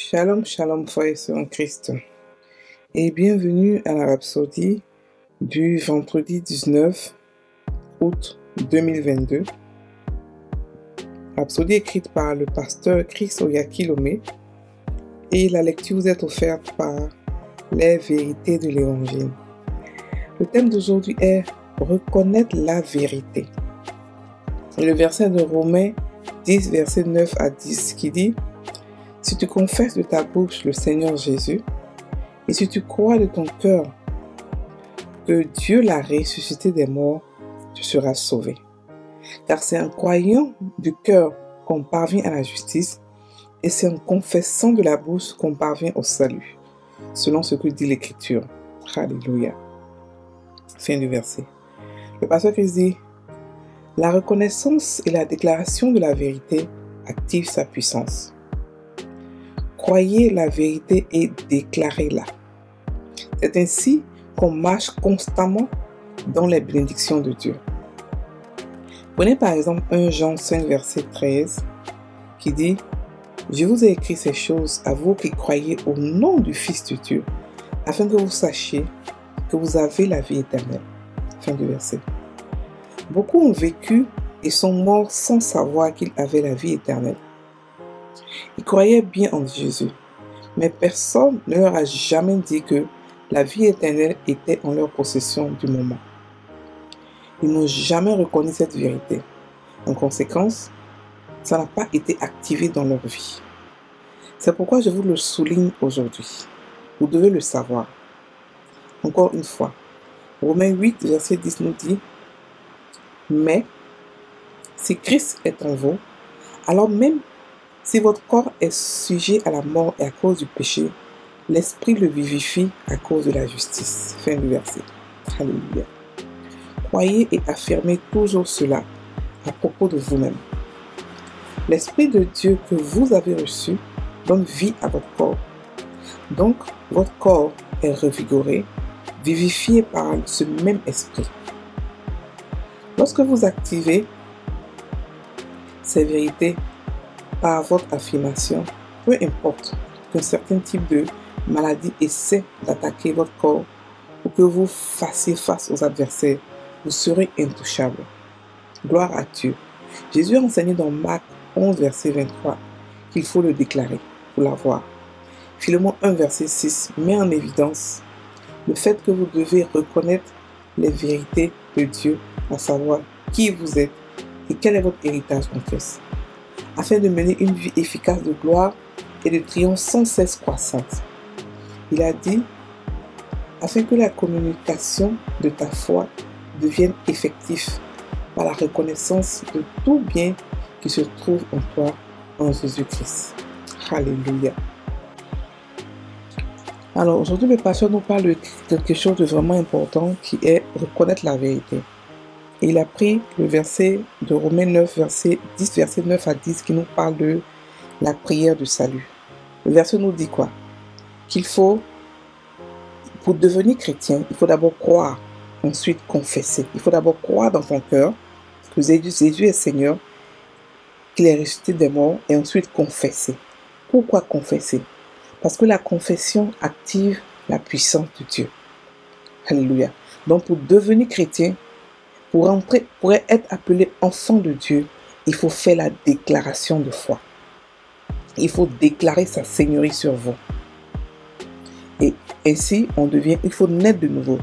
Shalom, shalom, frères et sœurs en Christ, et bienvenue à la Rhapsodie du vendredi 19 août 2022. Rhapsodie écrite par le pasteur Chris Oyakilome, et la lecture vous est offerte par les vérités de l'Évangile. Le thème d'aujourd'hui est reconnaître la vérité. Et le verset de Romains 10, verset 9 à 10 qui dit: si tu confesses de ta bouche le Seigneur Jésus, et si tu crois de ton cœur que Dieu l'a ressuscité des morts, tu seras sauvé. Car c'est en croyant du cœur qu'on parvient à la justice, et c'est en confessant de la bouche qu'on parvient au salut, selon ce que dit l'Écriture. Alléluia. Fin du verset. Le pasteur Christ dit: la reconnaissance et la déclaration de la vérité activent sa puissance. Croyez la vérité et déclarez-la. C'est ainsi qu'on marche constamment dans les bénédictions de Dieu. Prenez par exemple 1 Jean 5, verset 13, qui dit: je vous ai écrit ces choses à vous qui croyez au nom du Fils de Dieu, afin que vous sachiez que vous avez la vie éternelle. Fin du verset. Beaucoup ont vécu et sont morts sans savoir qu'ils avaient la vie éternelle. Ils croyaient bien en Jésus, mais personne ne leur a jamais dit que la vie éternelle était en leur possession du moment. Ils n'ont jamais reconnu cette vérité. En conséquence, ça n'a pas été activé dans leur vie. C'est pourquoi je vous le souligne aujourd'hui. Vous devez le savoir. Encore une fois, Romains 8, verset 10 nous dit: mais si Christ est en vous, alors même si votre corps est sujet à la mort et à cause du péché, l'Esprit le vivifie à cause de la justice. Fin du verset. Alléluia. Croyez et affirmez toujours cela à propos de vous-même. L'Esprit de Dieu que vous avez reçu donne vie à votre corps. Donc, votre corps est revigoré, vivifié par ce même Esprit. Lorsque vous activez ces vérités par votre affirmation, peu importe qu'un certain type de maladie essaie d'attaquer votre corps ou que vous fassiez face aux adversaires, vous serez intouchable. Gloire à Dieu. Jésus a enseigné dans Marc 11, verset 23, qu'il faut le déclarer pour l'avoir. Philémon 1, verset 6 met en évidence le fait que vous devez reconnaître les vérités de Dieu, à savoir qui vous êtes et quel est votre héritage en Christ, afin de mener une vie efficace de gloire et de triomphe sans cesse croissante. Il a dit: afin que la communication de ta foi devienne effective par la reconnaissance de tout bien qui se trouve en toi en Jésus-Christ. Alléluia. Alors aujourd'hui, le pasteur nous parle de quelque chose de vraiment important qui est reconnaître la vérité. Et il a pris le verset de Romains 9, verset 10, verset 9 à 10 qui nous parle de la prière du salut. Le verset nous dit quoi? Qu'il faut, pour devenir chrétien, il faut d'abord croire, ensuite confesser. Il faut d'abord croire dans ton cœur que Jésus est Seigneur, qu'il est ressuscité des morts, et ensuite confesser. Pourquoi confesser? Parce que la confession active la puissance de Dieu. Alléluia. Donc pour devenir chrétien, pour être appelé enfant de Dieu, il faut faire la déclaration de foi. Il faut déclarer sa seigneurie sur vous. Et ainsi, il faut naître de nouveau.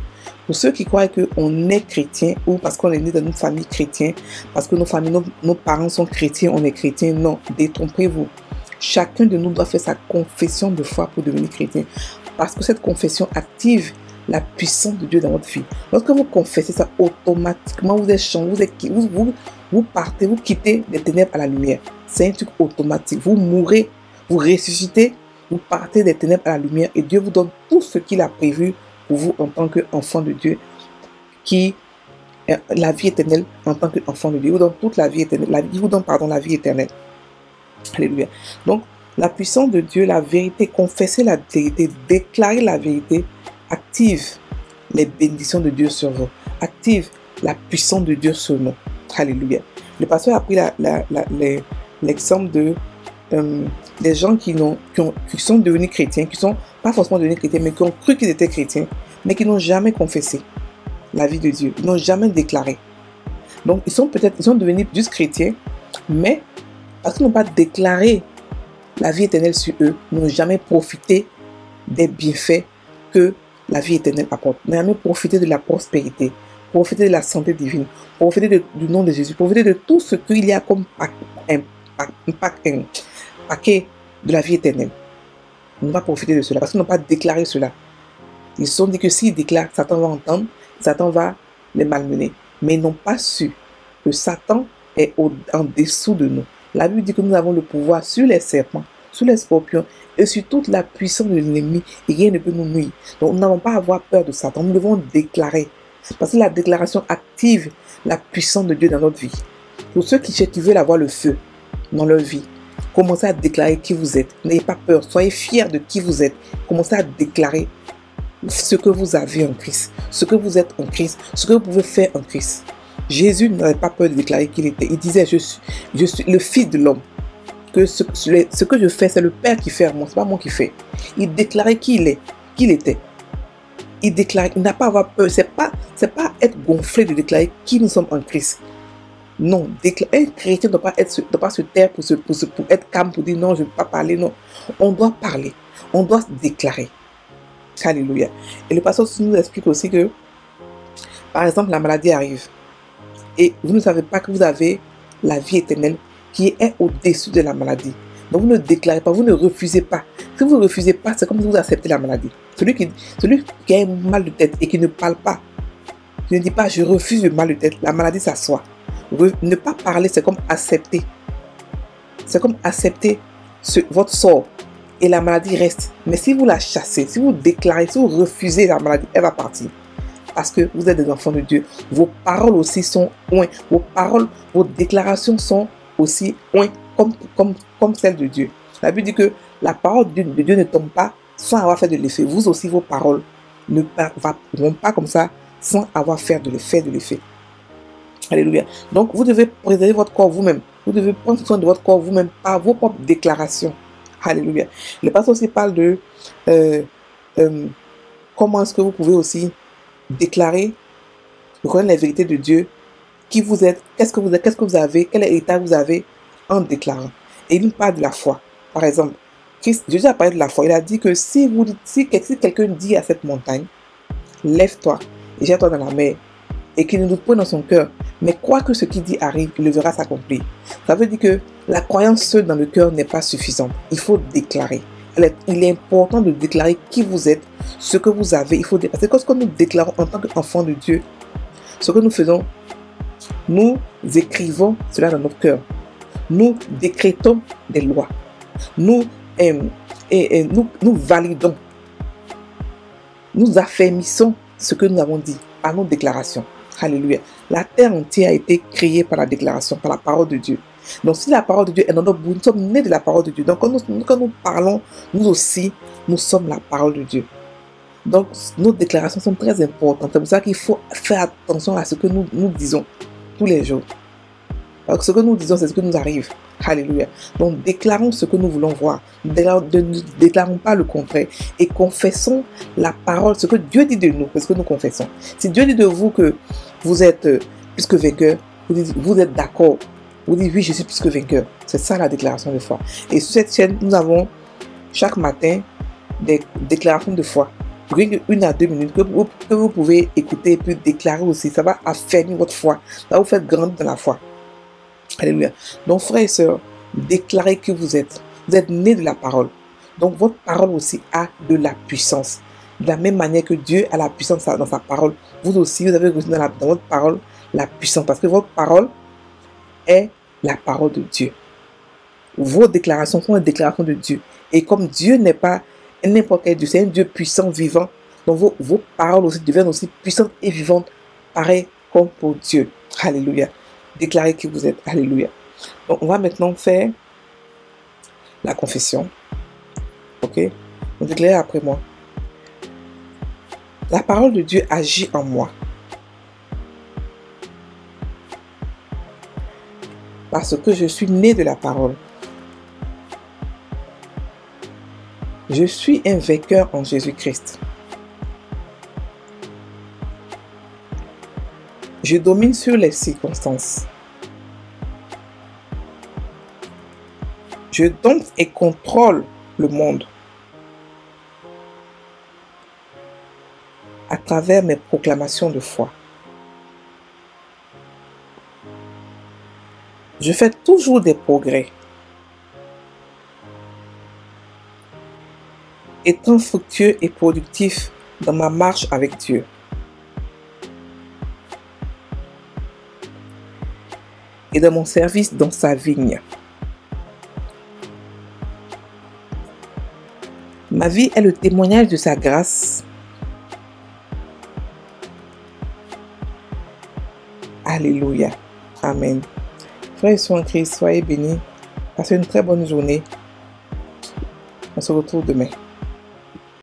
Pour ceux qui croient qu'on est chrétien ou parce qu'on est né dans une famille chrétienne, parce que nos parents sont chrétiens, on est chrétien, non, détrompez-vous. Chacun de nous doit faire sa confession de foi pour devenir chrétien. Parce que cette confession active la puissance de Dieu dans votre vie. Lorsque vous confessez ça, automatiquement vous êtes changé, vous partez, vous quittez les ténèbres à la lumière. C'est un truc automatique. Vous mourrez, vous ressuscitez, vous partez des ténèbres à la lumière et Dieu vous donne tout ce qu'il a prévu pour vous en tant qu'enfant de Dieu, qui la vie éternelle en tant qu'enfant de Dieu. Il vous donne toute la vie éternelle. Il vous donne la vie éternelle. Alléluia. Donc, la puissance de Dieu, la vérité, confesser la vérité, déclarer la vérité, active les bénédictions de Dieu sur vous, active la puissance de Dieu sur nous. Alléluia. Le pasteur a pris l'exemple de des gens qui sont devenus chrétiens, qui sont pas forcément devenus chrétiens, mais qui ont cru qu'ils étaient chrétiens, mais qui n'ont jamais confessé la vie de Dieu. Ils n'ont jamais déclaré. Donc, ils sont devenus juste chrétiens, mais parce qu'ils n'ont pas déclaré la vie éternelle sur eux, ils n'ont jamais profité des bienfaits que la vie éternelle apporte. Ils n'ont jamais profité de la prospérité, profiter de la santé divine, profiter du nom de Jésus, profiter de tout ce qu'il y a comme paquet de la vie éternelle. Ils n'ont pas profité de cela parce qu'ils n'ont pas déclaré cela. Ils se sont dit que s'ils déclarent, Satan va entendre, Satan va les malmener. Mais ils n'ont pas su que Satan est en dessous de nous. La Bible dit que nous avons le pouvoir sur les serpents, sur les scorpions et sur toute la puissance de l'ennemi et rien ne peut nous nuire. Donc nous n'avons pas à avoir peur de Satan. Nous devons déclarer. Parce que la déclaration active la puissance de Dieu dans notre vie. Pour ceux qui veulent avoir le feu dans leur vie, commencez à déclarer qui vous êtes. N'ayez pas peur. Soyez fiers de qui vous êtes. Commencez à déclarer ce que vous avez en Christ, ce que vous êtes en Christ, ce que vous pouvez faire en Christ. Jésus n'avait pas peur de déclarer qui il était. Il disait, je suis le Fils de l'homme. Que ce que je fais, c'est le Père qui fait en moi, ce n'est pas moi qui fais. Il déclarait qui il est, qui il était. Il déclarait, il n'a pas à avoir peur. C'est pas être gonflé de déclarer qui nous sommes en Christ. Non, un chrétien ne doit pas se taire pour être calme, pour dire non, je ne veux pas parler. Non, on doit parler, on doit se déclarer. Alléluia. Et le pasteur nous explique aussi que, par exemple, la maladie arrive et vous ne savez pas que vous avez la vie éternelle qui est au-dessus de la maladie. Donc vous ne déclarez pas, vous ne refusez pas. Si vous ne refusez pas, c'est comme si vous acceptez la maladie. Celui qui a un mal de tête et qui ne parle pas, qui ne dit pas je refuse le mal de tête, la maladie s'assoit. Ne pas parler, c'est comme accepter. C'est comme accepter votre sort. Et la maladie reste. Mais si vous la chassez, si vous déclarez, si vous refusez la maladie, elle va partir. Parce que vous êtes des enfants de Dieu. Vos paroles aussi sont oint. Vos paroles, vos déclarations sont aussi oint, comme celles de Dieu. La Bible dit que la parole de Dieu ne tombe pas sans avoir fait de l'effet. Vous aussi, vos paroles ne vont pas comme ça sans avoir fait de l'effet. Alléluia. Donc, vous devez préserver votre corps vous-même. Vous devez prendre soin de votre corps vous-même par vos propres déclarations. Alléluia. Le pasteur aussi parle de comment est-ce que vous pouvez aussi déclarer, reconnaître la vérité de Dieu, qui vous êtes, qu'est-ce que vous avez, quel état vous avez en déclarant. Et il nous parle de la foi. Par exemple, Jésus a parlé de la foi. Il a dit que si quelqu'un dit à cette montagne, lève-toi et jette-toi dans la mer, et qu'il ne doute pas dans son cœur, mais croit que ce qu'il dit arrive, il le verra s'accomplir. Ça veut dire que la croyance seule dans le cœur n'est pas suffisante. Il faut déclarer. Il est important de déclarer qui vous êtes, ce que vous avez. Il faut déclarer. Parce que nous déclarons en tant qu'enfants de Dieu, ce que nous faisons, nous écrivons cela dans notre cœur. Nous décrétons des lois. Nous validons. Nous affermissons ce que nous avons dit par nos déclarations. Alléluia. La terre entière a été créée par la déclaration, par la parole de Dieu. Donc si la parole de Dieu est dans notre bouche, nous sommes nés de la parole de Dieu. Donc quand nous parlons, nous aussi, nous sommes la parole de Dieu. Donc nos déclarations sont très importantes. C'est pour ça qu'il faut faire attention à ce que nous disons tous les jours. Alors, ce que nous disons, c'est ce que nous arrive. Alléluia. Donc déclarons ce que nous voulons voir. Ne déclarons pas le contraire. Et confessons la parole, ce que Dieu dit de nous, c'est ce que nous confessons. Si Dieu dit de vous que vous êtes plus que vainqueur, vous êtes d'accord. Vous dites oui, je suis plus que vainqueur. C'est ça la déclaration de foi. Et sur cette chaîne, nous avons chaque matin des déclarations de foi. 1 à 2 minutes que vous pouvez écouter et puis déclarer aussi. Ça va affermir votre foi. Ça va vous faire grandir dans la foi. Alléluia. Donc frères et sœurs, déclarez que vous êtes nés de la parole. Donc votre parole aussi a de la puissance. De la même manière que Dieu a la puissance dans sa parole, vous aussi, vous avez reçu dans votre parole la puissance. Parce que votre parole est la parole de Dieu. Vos déclarations sont les déclarations de Dieu. Et comme Dieu n'est pas n'importe quel Dieu, c'est un Dieu puissant, vivant. Donc vos paroles aussi deviennent aussi puissantes et vivantes, pareil comme pour Dieu. Alléluia. Déclarez qui vous êtes. Alléluia. Donc on va maintenant faire la confession. Ok? Donc déclarez après moi. La parole de Dieu agit en moi. Parce que je suis né de la parole. Je suis un vainqueur en Jésus-Christ. Je domine sur les circonstances. Je dompte et contrôle le monde à travers mes proclamations de foi. Je fais toujours des progrès. Étant fructueux et productif dans ma marche avec Dieu. Et dans mon service dans sa vigne. Ma vie est le témoignage de sa grâce. Alléluia. Amen. Frères et sœurs en Christ, soyez bénis. Passez une très bonne journée. On se retrouve demain.